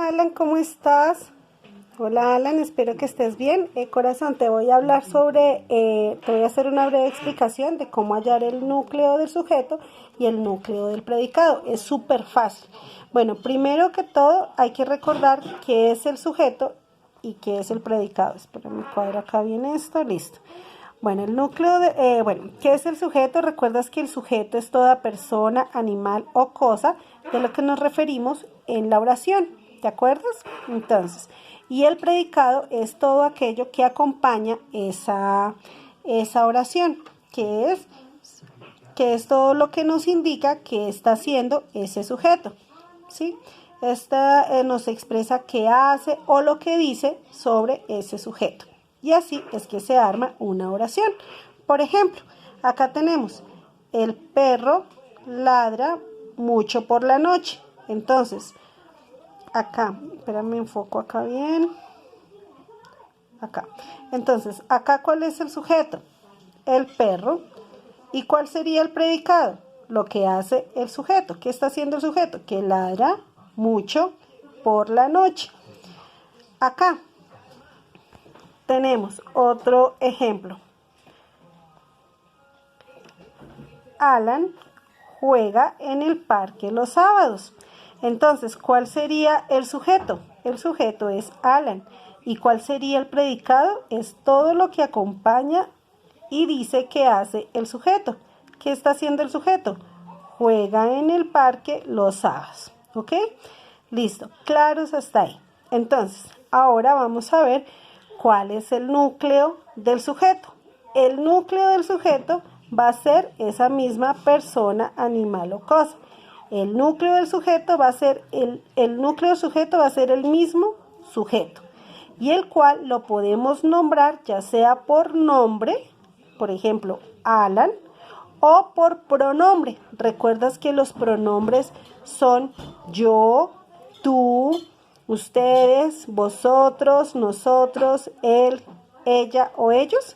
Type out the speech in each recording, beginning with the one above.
Alan, ¿cómo estás? Hola Alan, espero que estés bien. Corazón, te voy a hablar te voy a hacer una breve explicación de cómo hallar el núcleo del sujeto y el núcleo del predicado. Es súper fácil. Bueno, primero que todo hay que recordar qué es el sujeto y qué es el predicado. Espérame, cuadro acá bien esto, listo. Bueno, ¿qué es el sujeto? Recuerdas que el sujeto es toda persona, animal o cosa de lo que nos referimos en la oración, ¿te acuerdas? Entonces, y el predicado es todo aquello que acompaña esa oración, que es todo lo que nos indica que está haciendo ese sujeto, ¿sí? Esta nos expresa qué hace o lo que dice sobre ese sujeto. Y así es que se arma una oración. Por ejemplo, acá tenemos: el perro ladra mucho por la noche. Entonces, acá, espérame, enfoco acá bien. Acá. Entonces, acá, ¿cuál es el sujeto? El perro. ¿Y cuál sería el predicado? Lo que hace el sujeto. ¿Qué está haciendo el sujeto? Que ladra mucho por la noche. Acá tenemos otro ejemplo. Alan juega en el parque los sábados. Entonces, ¿cuál sería el sujeto? El sujeto es Alan. ¿Y cuál sería el predicado? Es todo lo que acompaña y dice que hace el sujeto. ¿Qué está haciendo el sujeto? Juega en el parque los sábados. ¿Ok? Listo. Claros hasta ahí. Entonces, ahora vamos a ver cuál es el núcleo del sujeto. El núcleo del sujeto va a ser esa misma persona, animal o cosa. El núcleo del sujeto va a ser el núcleo del sujeto va a ser el mismo sujeto, y el cual lo podemos nombrar ya sea por nombre, por ejemplo, Alan, o por pronombre. ¿Recuerdas que los pronombres son yo, tú, ustedes, vosotros, nosotros, él, ella o ellos?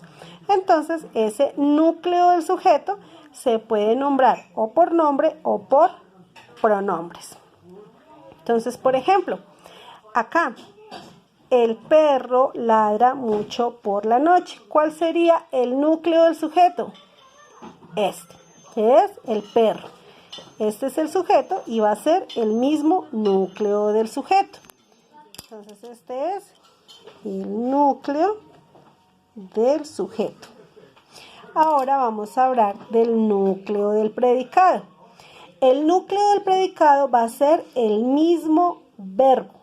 Entonces, ese núcleo del sujeto se puede nombrar o por nombre o por pronombres. Entonces, por ejemplo, acá, el perro ladra mucho por la noche. ¿Cuál sería el núcleo del sujeto? Que es el perro. Este es el sujeto y va a ser el mismo núcleo del sujeto. Entonces, este es el núcleo del sujeto. Ahora vamos a hablar del núcleo del predicado. El núcleo del predicado va a ser el mismo verbo.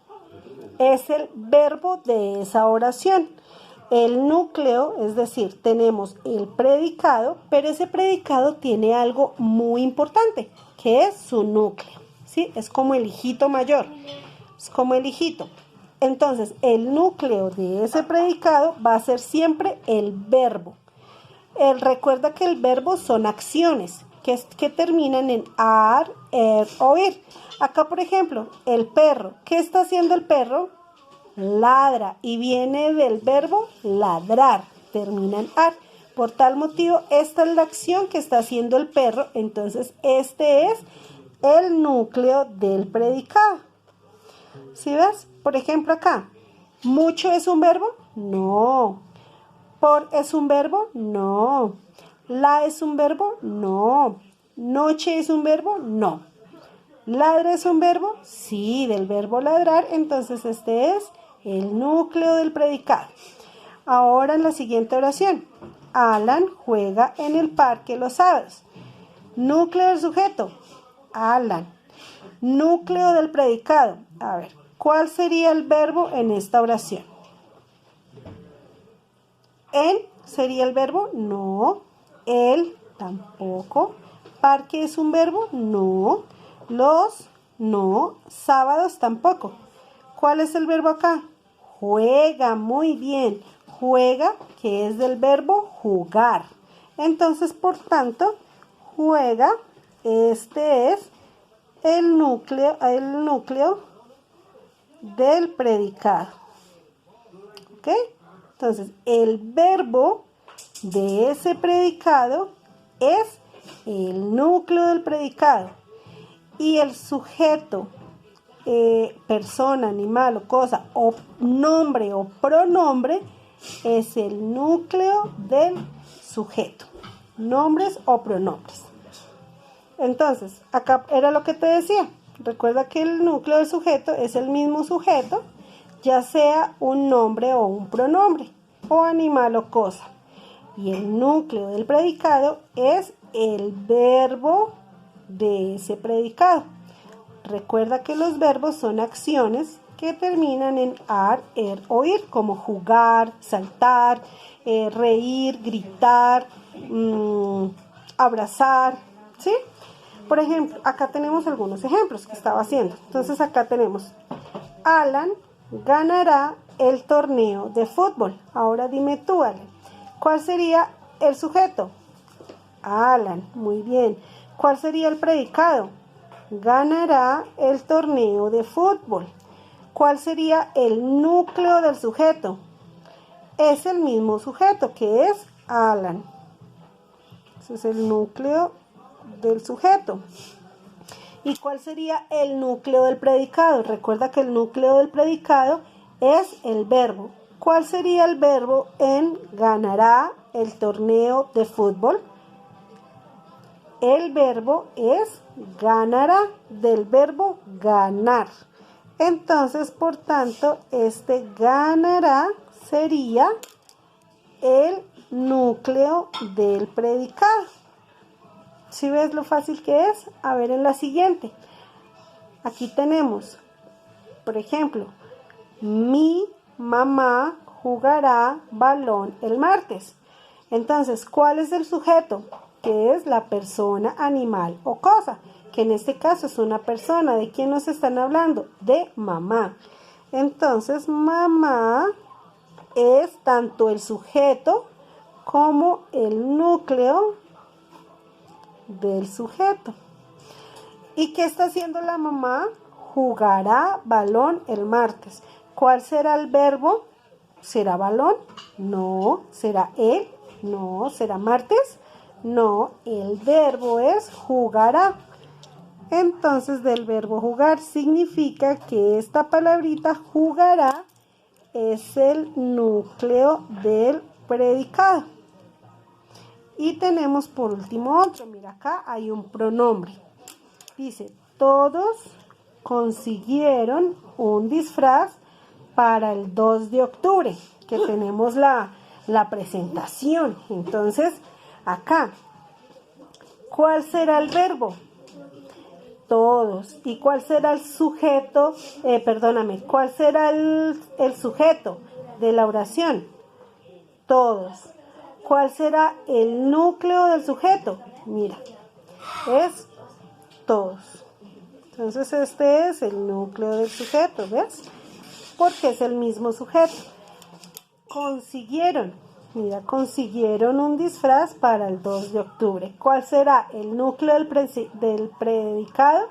Es el verbo de esa oración. El núcleo, es decir, tenemos el predicado, pero ese predicado tiene algo muy importante, que es su núcleo, ¿sí? Es como el hijito mayor, es como el hijito. Entonces, el núcleo de ese predicado va a ser siempre el verbo. Recuerda que el verbo son acciones que terminan en ar, o ir. Acá, por ejemplo, el perro. ¿Qué está haciendo el perro? Ladra, y viene del verbo ladrar, termina en ar. Por tal motivo, esta es la acción que está haciendo el perro. Entonces, este es el núcleo del predicado. ¿Sí ves? Por ejemplo, acá, ¿mucho es un verbo? No. ¿Por es un verbo? No. ¿La es un verbo? No. ¿Noche es un verbo? No. ¿Ladra es un verbo? Sí, del verbo ladrar. Entonces este es el núcleo del predicado. Ahora en la siguiente oración. Alan juega en el parque los sábados. Núcleo del sujeto. Alan. Núcleo del predicado. A ver, ¿cuál sería el verbo en esta oración? ¿En sería el verbo? No. ¿El? Tampoco. ¿Parque es un verbo? No. ¿Los? No. ¿Sábados? Tampoco. ¿Cuál es el verbo acá? Juega, muy bien. Juega, que es del verbo jugar. Entonces, por tanto, juega, este es el núcleo del predicado. ¿Ok? Entonces, el verbo de ese predicado es el núcleo del predicado. Y el sujeto persona, animal o cosa, o nombre o pronombre, es el núcleo del sujeto. Nombres o pronombres. Entonces, acá era lo que te decía. Recuerda que el núcleo del sujeto es el mismo sujeto, ya sea un nombre o un pronombre, o animal o cosa. Y el núcleo del predicado es el verbo de ese predicado. Recuerda que los verbos son acciones que terminan en ar, er o ir, como jugar, saltar, reír, gritar, abrazar, ¿sí? Por ejemplo, acá tenemos algunos ejemplos que estaba haciendo. Entonces acá tenemos, Alan ganará el torneo de fútbol. Ahora dime tú, Alan, ¿cuál sería el sujeto? Alan, muy bien. ¿Cuál sería el predicado? Ganará el torneo de fútbol. ¿Cuál sería el núcleo del sujeto? Es el mismo sujeto, que es Alan. Ese es el núcleo del sujeto. ¿Y cuál sería el núcleo del predicado? Recuerda que el núcleo del predicado es el verbo. ¿Cuál sería el verbo en ganará el torneo de fútbol? El verbo es ganará, del verbo ganar. Entonces, por tanto, este ganará sería el núcleo del predicado. ¿Sí ves lo fácil que es? A ver en la siguiente. Aquí tenemos, por ejemplo, mi mamá jugará balón el martes. Entonces, ¿cuál es el sujeto? Que es la persona, animal o cosa, que en este caso es una persona. ¿De quién nos están hablando? De mamá. Entonces, mamá es tanto el sujeto como el núcleo del sujeto. ¿Y qué está haciendo la mamá? Jugará balón el martes. ¿Cuál será el verbo? ¿Será balón? No. ¿Será él? No. ¿Será martes? No. El verbo es jugará. Entonces, del verbo jugar significa que esta palabrita jugará es el núcleo del predicado. Y tenemos por último otro. Mira, acá hay un pronombre. Dice, todos consiguieron un disfraz para el 2 de octubre, que tenemos la presentación. Entonces, acá, ¿cuál será el verbo? Todos. ¿Y cuál será el sujeto? ¿Cuál será el sujeto de la oración? Todos. ¿Cuál será el núcleo del sujeto? Mira, es todos. Entonces este es el núcleo del sujeto, ¿ves? Porque es el mismo sujeto. Consiguieron. Mira, consiguieron un disfraz para el 2 de octubre. ¿Cuál será el núcleo del predicado?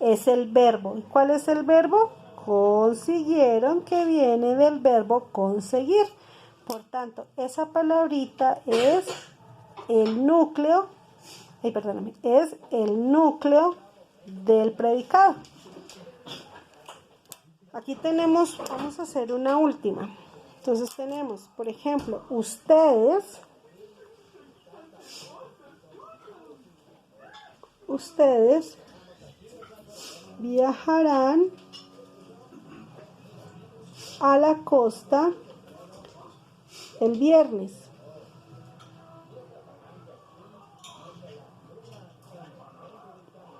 Es el verbo. ¿Y cuál es el verbo? Consiguieron, que viene del verbo conseguir. Por tanto, esa palabrita es el núcleo, es el núcleo del predicado. Aquí tenemos, vamos a hacer una última. Entonces tenemos, por ejemplo, ustedes viajarán a la costa el viernes.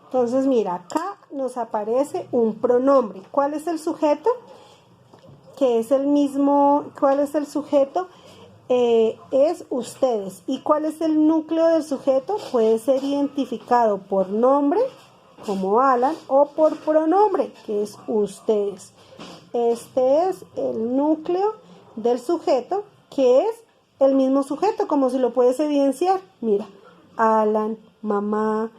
Entonces, mira, acá nos aparece un pronombre. ¿Cuál es el sujeto? Que es el mismo. ¿Cuál es el sujeto? Es ustedes. ¿Y cuál es el núcleo del sujeto? Puede ser identificado por nombre, como Alan, o por pronombre, que es ustedes. Este es el núcleo del sujeto, que es el mismo sujeto, como si lo puedes evidenciar. Mira, Alan, mamá,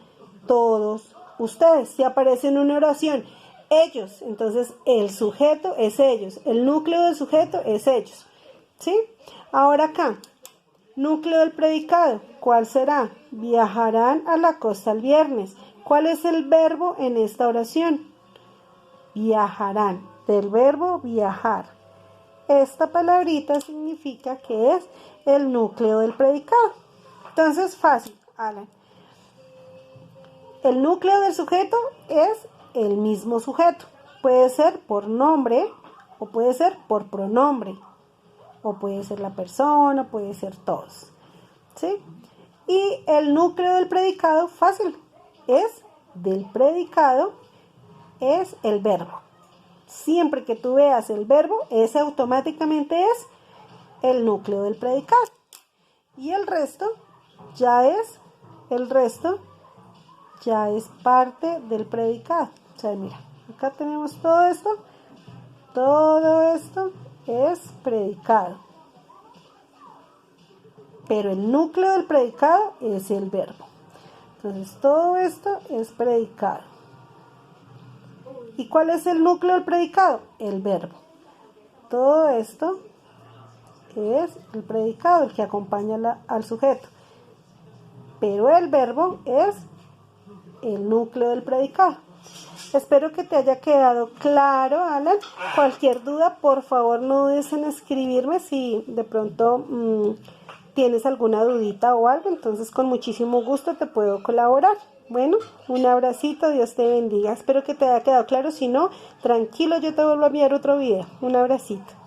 todos, ustedes. Si aparece en una oración, ellos, entonces el sujeto es ellos, el núcleo del sujeto es ellos, ¿sí? Ahora acá, núcleo del predicado, ¿cuál será? Viajarán a la costa el viernes. ¿Cuál es el verbo en esta oración? viajarán, del verbo viajar. Esta palabrita significa que es el núcleo del predicado. Entonces, fácil, Alan. El núcleo del sujeto es el mismo sujeto. Puede ser por nombre o puede ser por pronombre. O puede ser la persona, puede ser todos. ¿Sí? Y el núcleo del predicado, fácil, es del predicado, es el verbo. Siempre que tú veas el verbo, ese automáticamente es el núcleo del predicado. Y el resto ya es parte del predicado. O sea, mira, acá tenemos todo esto es predicado. Pero el núcleo del predicado es el verbo. Entonces, todo esto es predicado. ¿Y cuál es el núcleo del predicado? El verbo. Todo esto es el predicado, el que acompaña al sujeto. Pero el verbo es el núcleo del predicado. Espero que te haya quedado claro, Alan. Cualquier duda, por favor, no dudes en escribirme si de pronto tienes alguna dudita o algo. Entonces, con muchísimo gusto te puedo colaborar. Bueno, un abracito, Dios te bendiga. Espero que te haya quedado claro. Si no, tranquilo, yo te vuelvo a enviar otro video. Un abracito.